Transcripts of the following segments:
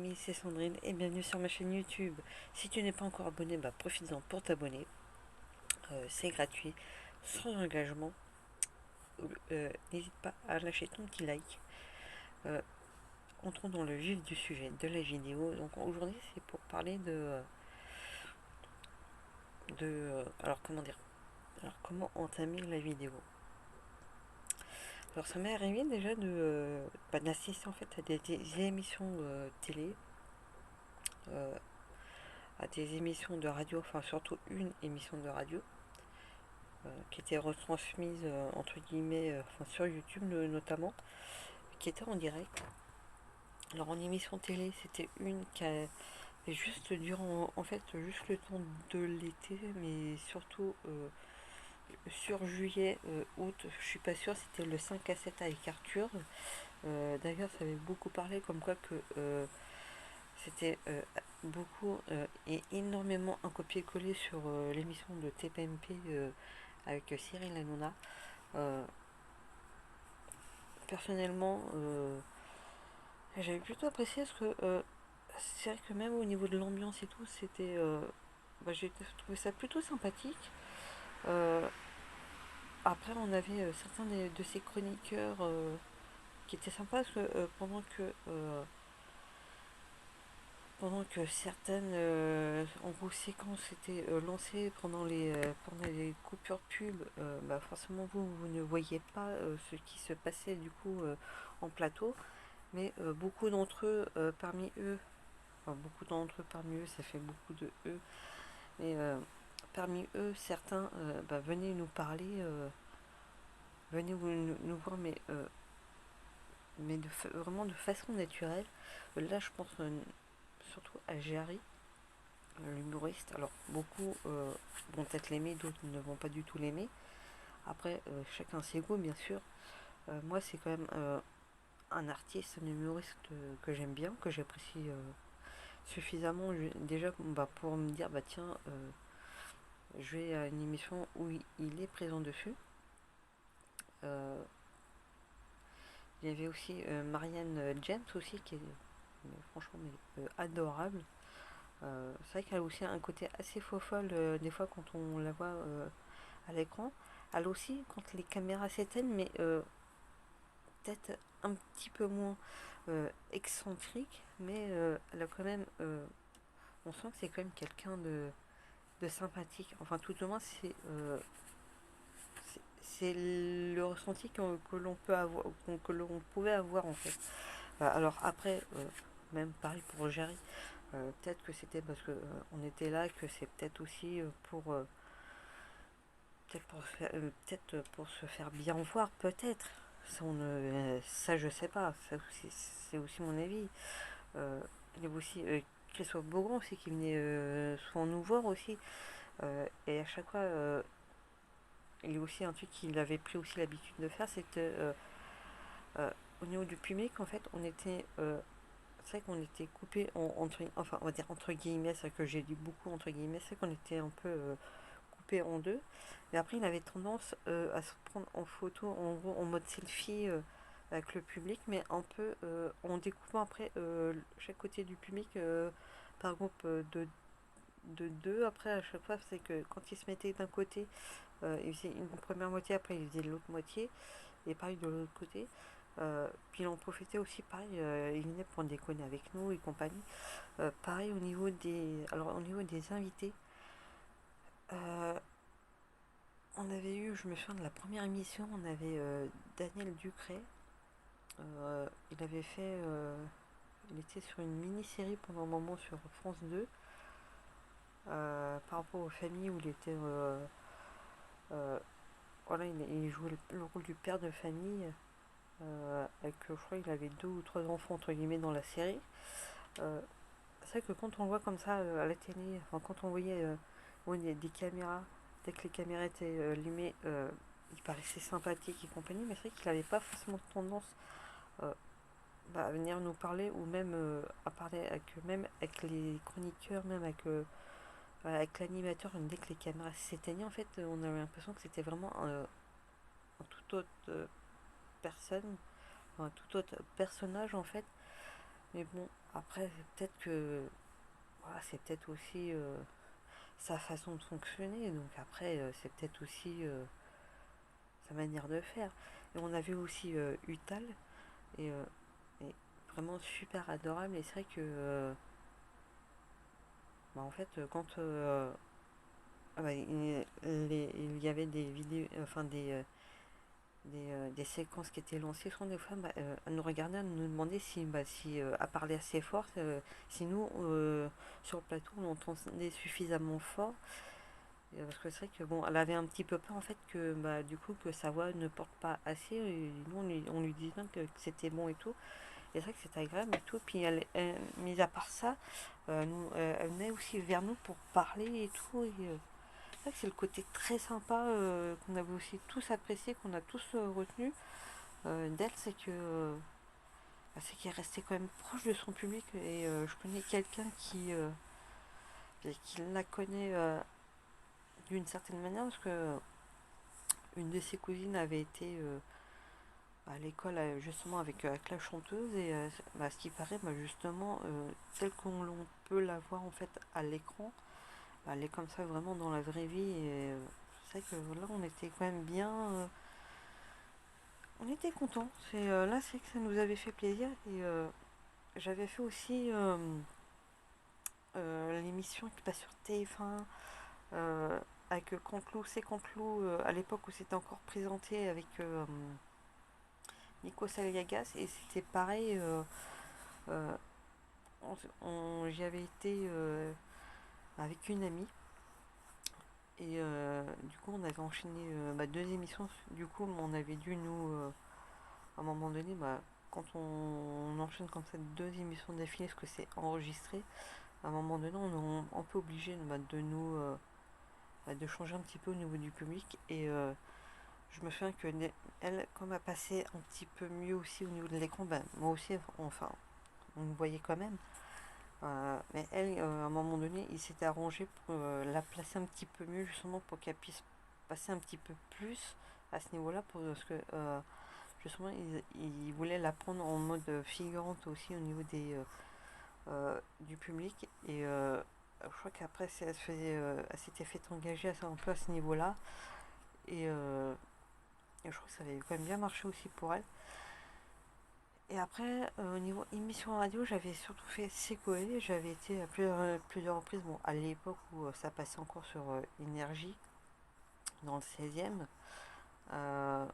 amis, c'est Sandrine et bienvenue sur ma chaîne YouTube. Si tu n'es pas encore abonné, profites-en pour t'abonner. C'est gratuit, sans engagement. N'hésite pas à lâcher ton petit like. Euh, Entrons dans le vif du sujet de la vidéo. Donc aujourd'hui, c'est pour parler alors comment dire, alors comment entamer la vidéo. Alors ça m'est arrivé déjà d'assister en fait à des émissions télé, euh, à des émissions de radio, enfin surtout une émission de radio qui était retransmise entre guillemets sur YouTube notamment, qui était en direct. Alors en émission télé, c'était une qui a juste durant en fait juste le temps de l'été, mais surtout sur juillet, août, je suis pas sûre, c'était le 5 à 7 avec Arthur. D'ailleurs, ça avait beaucoup parlé comme quoi que c'était beaucoup et énormément un copier-coller sur l'émission de TPMP avec Cyril Hanouna. Euh, Personnellement, j'avais plutôt apprécié parce que c'est vrai que même au niveau de l'ambiance et tout, j'ai trouvé ça plutôt sympathique. Euh, Après, on avait certains de ces chroniqueurs qui étaient sympas parce que pendant que certaines en gros séquences étaient lancées pendant les coupures pub, forcément vous ne voyez pas ce qui se passait du coup en plateau, mais beaucoup d'entre eux parmi eux, enfin beaucoup d'entre eux parmi eux, ça fait beaucoup de eux, mais parmi eux certains venaient nous parler, venaient nous voir, mais vraiment de façon naturelle. Là je pense surtout à Jerry, l'humoriste. Alors beaucoup vont peut-être l'aimer, d'autres ne vont pas du tout l'aimer. Après, chacun ses goûts, bien sûr. Moi, c'est quand même un artiste, un humoriste que j'aime bien, que j'apprécie suffisamment déjà pour me dire, tiens, je vais à une émission où il est présent dessus. Euh, il y avait aussi Marianne James aussi, qui est franchement adorable. C'est vrai qu'elle a aussi un côté assez faux folle des fois quand on la voit à l'écran. Elle aussi quand les caméras s'éteignent, mais peut-être un petit peu moins excentrique, mais elle a quand même, on sent que c'est quand même quelqu'un de sympathique. Enfin, tout au moins, c'est le ressenti que l'on peut avoir, que l'on pouvait avoir en fait. Alors après, même pareil pour Jerry, peut-être que c'était parce que on était là, que c'est peut-être aussi peut-être pour se faire bien voir, peut-être. Ça, je sais pas. C'est aussi mon avis. Il y avait aussi Christophe Beaugrand aussi qui venait souvent nous voir aussi. Et à chaque fois, il y a aussi un truc qu'il avait pris aussi l'habitude de faire, c'était au niveau du public, en fait, c'est vrai qu'on était coupé enfin, on va dire entre guillemets, c'est vrai que j'ai dit beaucoup entre guillemets, c'est qu'on était un peu coupé en deux. Et après, il avait tendance à se prendre en photo, en gros, en mode selfie avec le public, mais un peu en découpant après chaque côté du public par groupe de deux. Après, à chaque fois, c'est que quand il se mettait d'un côté, il faisait une première moitié, après il faisait l'autre moitié, et pareil de l'autre côté. Puis il en profitait aussi, pareil, il venait pour déconner avec nous et compagnie. Pareil au niveau des invités, euh, on avait eu, je me souviens de la première émission, on avait Daniel Ducré. Il avait il était sur une mini-série pendant un moment sur France 2 par rapport aux familles où il était, euh, voilà, il jouait le rôle du père de famille. Avec, je crois, il avait deux ou trois enfants entre guillemets dans la série. Euh, c'est vrai que quand on le voit comme ça à la télé, enfin, quand on voyait des caméras, dès que les caméras étaient allumées, il paraissait sympathique et compagnie, mais c'est vrai qu'il n'avait pas forcément tendance euh, à venir nous parler ou même à parler même avec les chroniqueurs, même avec l'animateur. Dès que les caméras s'éteignaient, en fait, on avait l'impression que c'était vraiment un tout autre personne, un tout autre personnage en fait. Mais bon, Après, peut-être que voilà, c'est peut-être aussi sa façon de fonctionner. Donc après, c'est peut-être aussi sa manière de faire. Et on a vu aussi Utal, et, et vraiment super adorable. Et c'est vrai que, bah, en fait, quand ah bah, il y avait des vidéos, enfin des séquences qui étaient lancées, souvent des fois, bah, elle nous regardait, elle nous demandait si, bah, si à parler assez fort, si nous, sur le plateau, on entendait suffisamment fort. Parce que c'est vrai que bon, elle avait un petit peu peur en fait que bah, du coup que sa voix ne porte pas assez. Et nous on lui disait que c'était bon et tout. Et c'est vrai que c'était agréable et tout. Puis mis à part ça, elle venait aussi vers nous pour parler et tout. Et c'est vrai que c'est le côté très sympa qu'on avait aussi tous apprécié, qu'on a tous retenu d'elle, c'est qu'elle est restée quand même proche de son public. Et je connais quelqu'un qui la connaît d'une certaine manière parce que une de ses cousines avait été à l'école justement avec la chanteuse et bah, ce qui paraît bah, justement telle qu'on l'on peut la voir en fait à l'écran, bah, elle est comme ça vraiment dans la vraie vie et c'est vrai que là on était quand même bien, on était contents. Là c'est que ça nous avait fait plaisir et j'avais fait aussi l'émission qui passe sur TF1 avec Canteloup, c'est Canteloup à l'époque où c'était encore présenté avec Nico Saliagas et c'était pareil. Euh, J'y avais été avec une amie et du coup on avait enchaîné bah, deux émissions. Du coup on avait dû nous à un moment donné bah, quand on enchaîne comme ça deux émissions d'affilée parce que c'est enregistré, à un moment donné on est un peu obligé bah, de nous bah, de changer un petit peu au niveau du public et je me souviens que elle comme elle passait un petit peu mieux aussi au niveau de l'écran, bah, moi aussi enfin on me voyait quand même. Mais elle, à un moment donné, il s'était arrangé pour la placer un petit peu mieux, justement pour qu'elle puisse passer un petit peu plus à ce niveau-là, parce que justement, il voulait la prendre en mode figurante aussi au niveau du public. Et je crois qu'après, elle s'était fait engager un peu à ce niveau-là. Et, et je crois que ça avait quand même bien marché aussi pour elle. Et après, au niveau émission radio, j'avais surtout fait Secoé. J'avais été à plusieurs reprises, bon, à l'époque où ça passait encore sur Énergie, dans le 16e. Euh,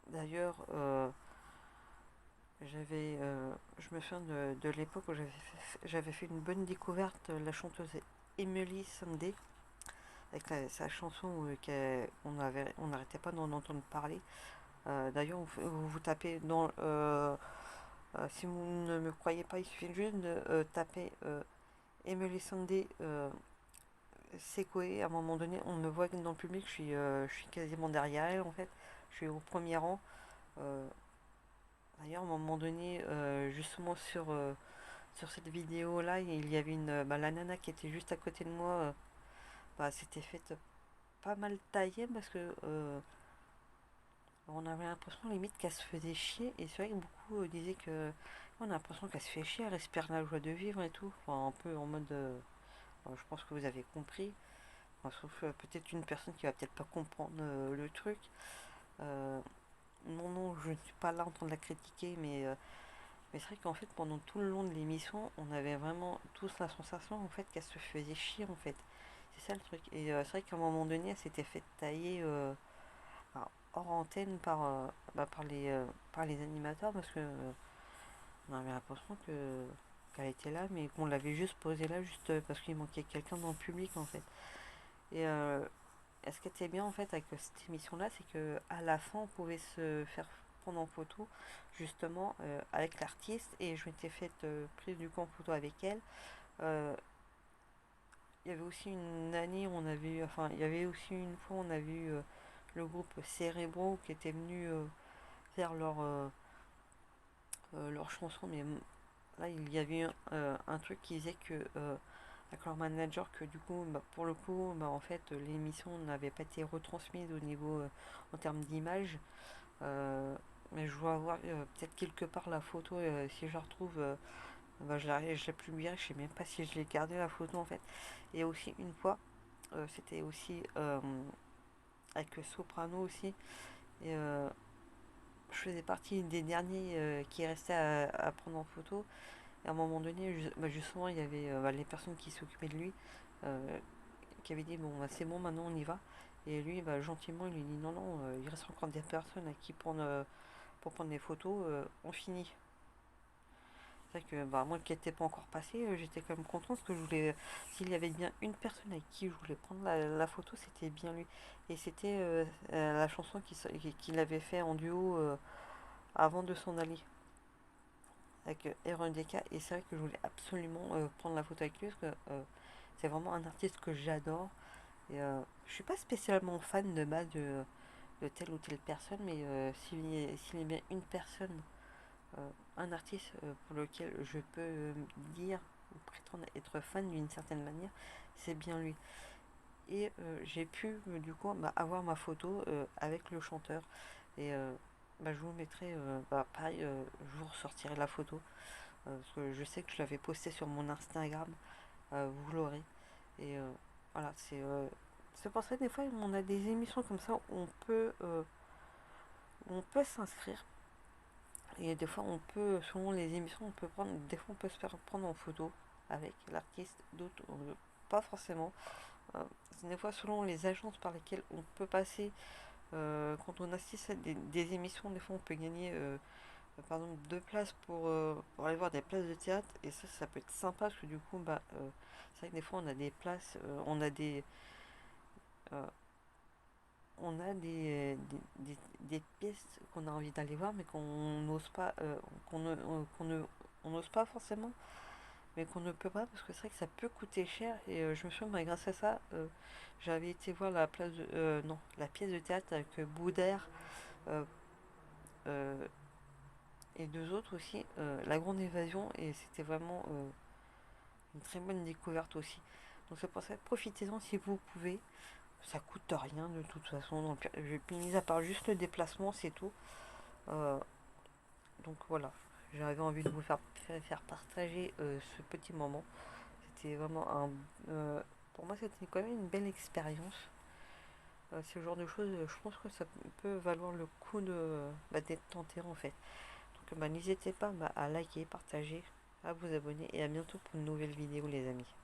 D'ailleurs, je me souviens de l'époque où j'avais fait une bonne découverte, la chanteuse Emily Sandé, avec sa chanson on n'arrêtait pas d'en entendre parler. D'ailleurs, vous tapez dans si vous ne me croyez pas, il suffit juste de taper Emily Sandé Sekoé. À un moment donné, on me voit dans le public, je suis quasiment derrière elle en fait. Je suis au premier rang. Euh, D'ailleurs, à un moment donné, justement sur cette vidéo-là, il y avait bah, la nana qui était juste à côté de moi. Bah, s'était faite pas mal tailler parce que on avait l'impression limite qu'elle se faisait chier. Et c'est vrai que beaucoup disaient que on a l'impression qu'elle se fait chier, elle respire la joie de vivre et tout. Enfin, un peu en mode. Je pense que vous avez compris. Enfin, sauf peut-être une personne qui va peut-être pas comprendre le truc. Euh, non, non, je ne suis pas là en train de la critiquer, mais c'est vrai qu'en fait, pendant tout le long de l'émission, on avait vraiment tous la sensation en fait qu'elle se faisait chier en fait. C'est ça le truc. Et c'est vrai qu'à un moment donné, elle s'était fait tailler hors antenne bah, par les animateurs parce que on avait l'impression qu'elle était là, mais qu'on l'avait juste posée là juste parce qu'il manquait quelqu'un dans le public en fait. Et ce qui était bien en fait avec cette émission-là, c'est que à la fin, on pouvait se faire prendre en photo justement avec l'artiste et je m'étais fait prise du coup en photo avec elle. Euh, Il y avait aussi une année où on avait eu, enfin, il y avait aussi une fois on avait eu le groupe Cérébro qui était venu faire leur chanson, mais là il y avait un truc qui disait que avec leur manager que du coup bah, pour le coup bah, en fait l'émission n'avait pas été retransmise au niveau en termes d'image. Euh, mais je dois avoir peut-être quelque part la photo si je la retrouve Bah, je l'ai publié, je sais même pas si je l'ai gardé la photo en fait. Et aussi une fois, c'était aussi avec Soprano aussi. Et je faisais partie des derniers qui restaient à prendre en photo. Et à un moment donné, bah, justement, il y avait bah, les personnes qui s'occupaient de lui euh, qui avaient dit bon, bah, c'est bon, maintenant on y va. Et lui, bah, gentiment, il lui dit non, non, il reste encore des personnes à qui prendre, pour prendre des photos, on finit. C'est vrai que bah, moi qui n'étais pas encore passé, j'étais quand même content parce que je voulais, s'il y avait bien une personne avec qui je voulais prendre la photo, c'était bien lui. Et c'était la chanson qu'il avait fait en duo avant de s'en aller avec RNDK. Et c'est vrai que je voulais absolument prendre la photo avec lui parce que c'est vraiment un artiste que j'adore. Et je suis pas spécialement fan de base de telle ou telle personne, mais s'il y a bien une personne un artiste pour lequel je peux dire ou prétendre être fan d'une certaine manière, c'est bien lui. Et j'ai pu du coup bah, avoir ma photo avec le chanteur. Et bah, je vous mettrai, bah, pareil, je vous ressortirai la photo. Parce que je sais que je l'avais posté sur mon Instagram, vous l'aurez. Et voilà, c'est pour ça que des fois on a des émissions comme ça où on peut s'inscrire. Et des fois, on peut, selon les émissions, on peut prendre, des fois, on peut se faire prendre en photo avec l'artiste, d'autres, pas forcément. Euh, des fois, selon les agences par lesquelles on peut passer, quand on assiste à des émissions, des fois, on peut gagner, par exemple, 2 places pour aller voir des places de théâtre. Et ça peut être sympa parce que du coup, bah, c'est vrai que des fois, on a des places, euh, on a des pièces qu'on a envie d'aller voir, mais qu'on n'ose pas, qu'on ne, on n'ose pas forcément, mais qu'on ne peut pas parce que c'est vrai que ça peut coûter cher. Et je me souviens, bah, grâce à ça, j'avais été voir non, la pièce de théâtre avec Boudère euh, euh, et deux autres aussi, La Grande Évasion, et c'était vraiment une très bonne découverte aussi. Donc c'est pour ça, profitez-en si vous pouvez. Ça coûte rien de toute façon. Donc, mis à part juste le déplacement, c'est tout. Euh, donc voilà, j'avais envie de vous faire partager ce petit moment. C'était vraiment pour moi, c'était quand même une belle expérience. Ce genre de choses, je pense que ça peut valoir le coup bah, d'être tenté en fait. Donc bah, n'hésitez pas bah, à liker, partager, à vous abonner et à bientôt pour une nouvelle vidéo les amis.